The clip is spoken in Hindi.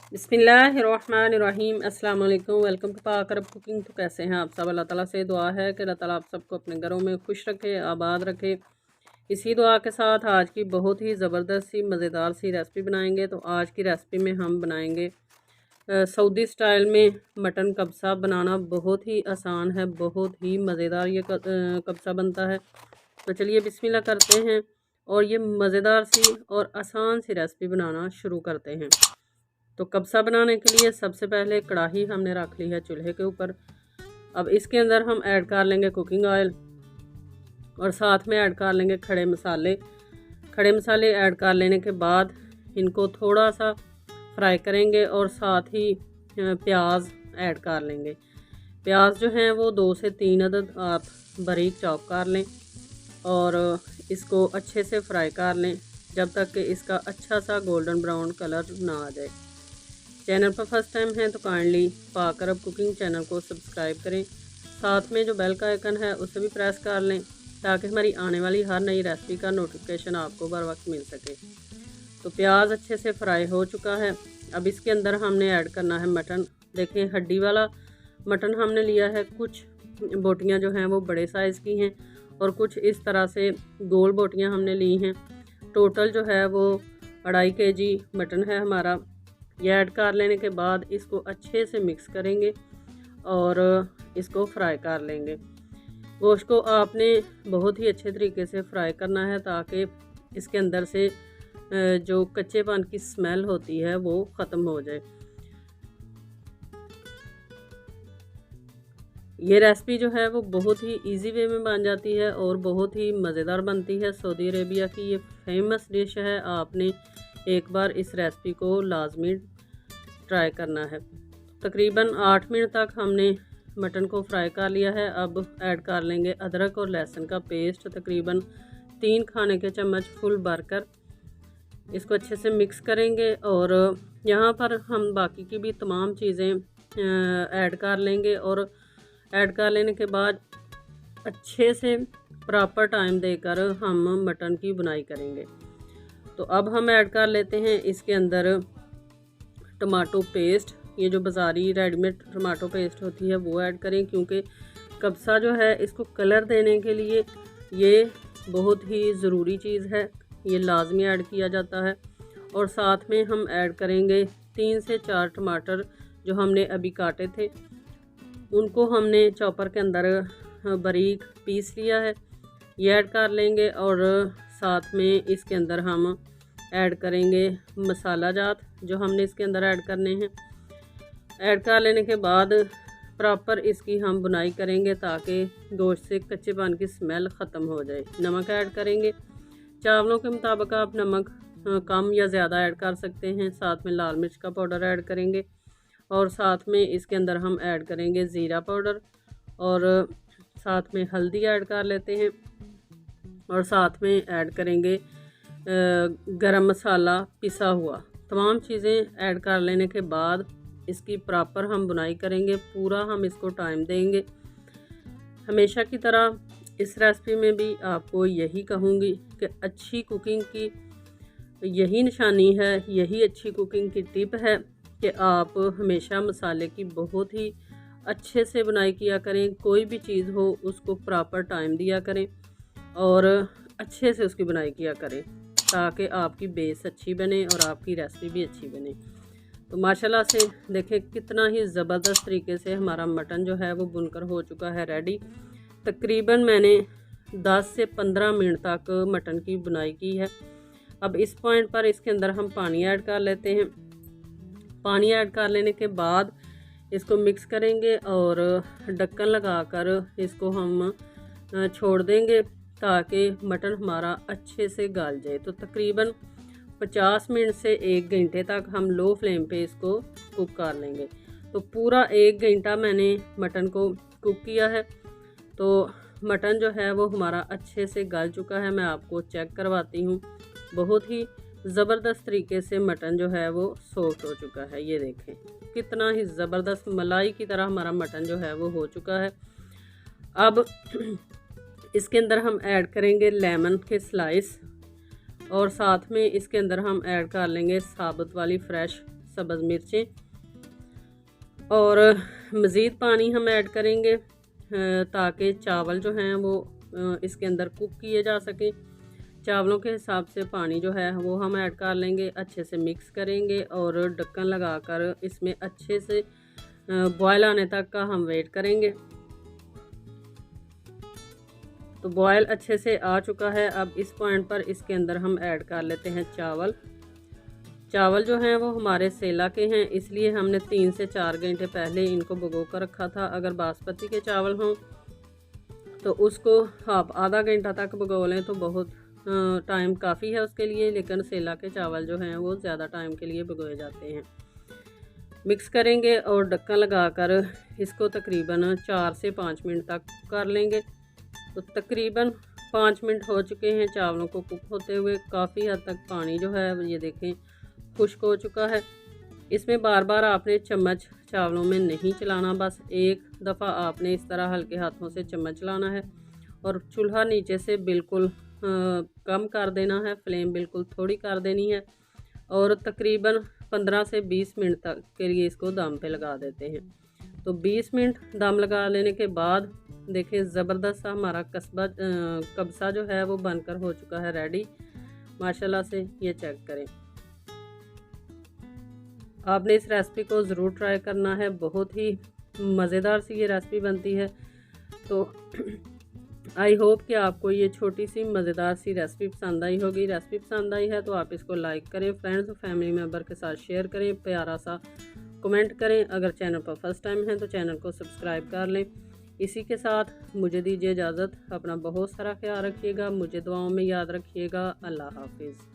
बिस्मिल्लाहिर्रहमानिर्रहीम। अस्सलाम वालेकुम। वेलकम टू पाक अरब कुकिंग। तो कैसे हैं आप सब? अल्लाह ताला से दुआ है कि अल्लाह ताला आप सबको अपने घरों में खुश रखे, आबाद रखे। इसी दुआ के साथ आज की बहुत ही ज़बरदस्त सी मज़ेदार सी रेसिपी बनाएंगे। तो आज की रेसिपी में हम बनाएंगे सऊदी स्टाइल में मटन कब्सा। बनाना बहुत ही आसान है, बहुत ही मज़ेदार ये कब्सा बनता है। तो चलिए बिस्मिल्लाह करते हैं और ये मज़ेदार सी और आसान सी रेसिपी बनाना शुरू करते हैं। तो कब्सा बनाने के लिए सबसे पहले कढ़ाई हमने रख ली है चूल्हे के ऊपर। अब इसके अंदर हम ऐड कर लेंगे कुकिंग ऑयल और साथ में ऐड कर लेंगे खड़े मसाले। खड़े मसाले ऐड कर लेने के बाद इनको थोड़ा सा फ्राई करेंगे और साथ ही प्याज ऐड कर लेंगे। प्याज जो हैं वो 2 से 3 अदद आप बारीक चॉप कर लें और इसको अच्छे से फ्राई कर लें जब तक कि इसका अच्छा सा गोल्डन ब्राउन कलर ना आ जाए। चैनल पर फर्स्ट टाइम है तो काइंडली पाक अरब कुकिंग चैनल को सब्सक्राइब करें। साथ में जो बेल का आइकन है उसे भी प्रेस कर लें ताकि हमारी आने वाली हर नई रेसिपी का नोटिफिकेशन आपको बर वक्त मिल सके। तो प्याज अच्छे से फ्राई हो चुका है। अब इसके अंदर हमने ऐड करना है मटन। देखें हड्डी वाला मटन हमने लिया है। कुछ बोटियाँ जो हैं वो बड़े साइज़ की हैं और कुछ इस तरह से गोल बोटियाँ हमने ली हैं। टोटल जो है वो 2.5 kg मटन है हमारा। ये ऐड कर लेने के बाद इसको अच्छे से मिक्स करेंगे और इसको फ्राई कर लेंगे। गोश्त को आपने बहुत ही अच्छे तरीके से फ्राई करना है ताकि इसके अंदर से जो कच्चेपन की स्मेल होती है वो ख़त्म हो जाए। ये रेसिपी जो है वो बहुत ही इजी वे में बन जाती है और बहुत ही मज़ेदार बनती है। सऊदी अरेबिया की ये फेमस डिश है। आपने एक बार इस रेसिपी को लाजमी ट्राई करना है। तकरीबन 8 मिनट तक हमने मटन को फ्राई कर लिया है। अब ऐड कर लेंगे अदरक और लहसुन का पेस्ट, तकरीबन 3 खाने के चम्मच फुल भरकर इसको अच्छे से मिक्स करेंगे और यहाँ पर हम बाकी की भी तमाम चीज़ें ऐड कर लेंगे और ऐड कर लेने के बाद अच्छे से प्रॉपर टाइम देकर हम मटन की बुनाई करेंगे। तो अब हम ऐड कर लेते हैं इसके अंदर टमाटो पेस्ट। ये जो बाज़ारी रेडीमेड टमाटो पेस्ट होती है वो ऐड करें क्योंकि कब्सा जो है इसको कलर देने के लिए ये बहुत ही ज़रूरी चीज़ है। ये लाजमी ऐड किया जाता है। और साथ में हम ऐड करेंगे 3 से 4 टमाटर जो हमने अभी काटे थे, उनको हमने चॉपर के अंदर बारीक पीस लिया है। ये ऐड कर लेंगे और साथ में इसके अंदर हम ऐड करेंगे मसाला जात जो हमने इसके अंदर ऐड करने हैं। ऐड कर लेने के बाद प्रॉपर इसकी हम बुनाई करेंगे ताकि गोश्त से कच्चेपन की स्मेल ख़त्म हो जाए। नमक ऐड करेंगे। चावलों के मुताबिक आप नमक कम या ज़्यादा ऐड कर सकते हैं। साथ में लाल मिर्च का पाउडर ऐड करेंगे और साथ में इसके अंदर हम ऐड करेंगे ज़ीरा पाउडर और साथ में हल्दी ऐड कर लेते हैं और साथ में ऐड करेंगे गरम मसाला पिसा हुआ। तमाम चीज़ें ऐड कर लेने के बाद इसकी प्रॉपर हम बुनाई करेंगे। पूरा हम इसको टाइम देंगे। हमेशा की तरह इस रेसिपी में भी आपको यही कहूँगी कि अच्छी कुकिंग की यही निशानी है, यही अच्छी कुकिंग की टिप है कि आप हमेशा मसाले की बहुत ही अच्छे से बुनाई किया करें। कोई भी चीज़ हो उसको प्रॉपर टाइम दिया करें और अच्छे से उसकी बुनाई किया करें ताकि आपकी बेस अच्छी बने और आपकी रेसिपी भी अच्छी बने। तो माशाल्लाह से देखें कितना ही ज़बरदस्त तरीके से हमारा मटन जो है वो बुनकर हो चुका है रेडी। तकरीबन मैंने 10 से 15 मिनट तक मटन की बुनाई की है। अब इस पॉइंट पर इसके अंदर हम पानी ऐड कर लेते हैं। पानी ऐड कर लेने के बाद इसको मिक्स करेंगे और ढक्कन लगाकर इसको हम छोड़ देंगे ताकि मटन हमारा अच्छे से गल जाए। तो तकरीबन 50 मिनट से 1 घंटे तक हम लो फ्लेम पे इसको कुक कर लेंगे। तो पूरा 1 घंटा मैंने मटन को कुक किया है। तो मटन जो है वो हमारा अच्छे से गल चुका है। मैं आपको चेक करवाती हूँ। बहुत ही ज़बरदस्त तरीके से मटन जो है वो सॉफ्ट हो चुका है। ये देखें कितना ही ज़बरदस्त मलाई की तरह हमारा मटन जो है वो हो चुका है। अब इसके अंदर हम ऐड करेंगे लेमन के स्लाइस और साथ में इसके अंदर हम ऐड कर लेंगे साबुत वाली फ्रेश सब्ज़ मिर्चें, और मज़ीद पानी हम ऐड करेंगे ताकि चावल जो हैं वो इसके अंदर कुक किए जा सकें। चावलों के हिसाब से पानी जो है वो हम ऐड कर लेंगे, अच्छे से मिक्स करेंगे और ढक्कन लगाकर इसमें अच्छे से बॉयल आने तक का हम वेट करेंगे। तो बॉयल अच्छे से आ चुका है। अब इस पॉइंट पर इसके अंदर हम ऐड कर लेते हैं चावल। चावल जो हैं वो हमारे सेला के हैं, इसलिए हमने 3 से 4 घंटे पहले इनको भिगो कर रखा था। अगर बासमती के चावल हों तो उसको आप आधा घंटा तक भिगो लें तो बहुत टाइम काफ़ी है उसके लिए, लेकिन सेला के चावल जो हैं वो ज़्यादा टाइम के लिए भिगोए जाते हैं। मिक्स करेंगे और ढक्कन लगाकर इसको तकरीबन 4 से 5 मिनट तक कर लेंगे। तो तकरीबन 5 मिनट हो चुके हैं चावलों को कुक होते हुए। काफ़ी हद तक पानी जो है ये देखें खुश्क हो चुका है। इसमें बार बार आपने चम्मच चावलों में नहीं चलाना, बस एक दफ़ा आपने इस तरह हल्के हाथों से चम्मच चलाना है और चूल्हा नीचे से बिल्कुल कम कर देना है, फ्लेम बिल्कुल थोड़ी कर देनी है और तकरीबन 15 से 20 मिनट तक के लिए इसको दम पे लगा देते हैं। तो 20 मिनट दम लगा लेने के बाद देखें ज़बरदस्त सा हमारा कब्सा जो है वो बनकर हो चुका है रेडी। माशाल्लाह से ये चेक करें। आपने इस रेसिपी को ज़रूर ट्राई करना है, बहुत ही मज़ेदार सी ये रेसिपी बनती है। तो आई होप कि आपको ये छोटी सी मज़ेदार सी रेसिपी पसंद आई होगी। रेसिपी पसंद आई है तो आप इसको लाइक करें, फ्रेंड्स और फैमिली मेम्बर के साथ शेयर करें, प्यारा सा कमेंट करें। अगर चैनल पर फर्स्ट टाइम है तो चैनल को सब्सक्राइब कर लें। इसी के साथ मुझे दीजिए इजाज़त। अपना बहुत सारा ख्याल रखिएगा, मुझे दुआओं में याद रखिएगा। अल्लाह हाफिज़।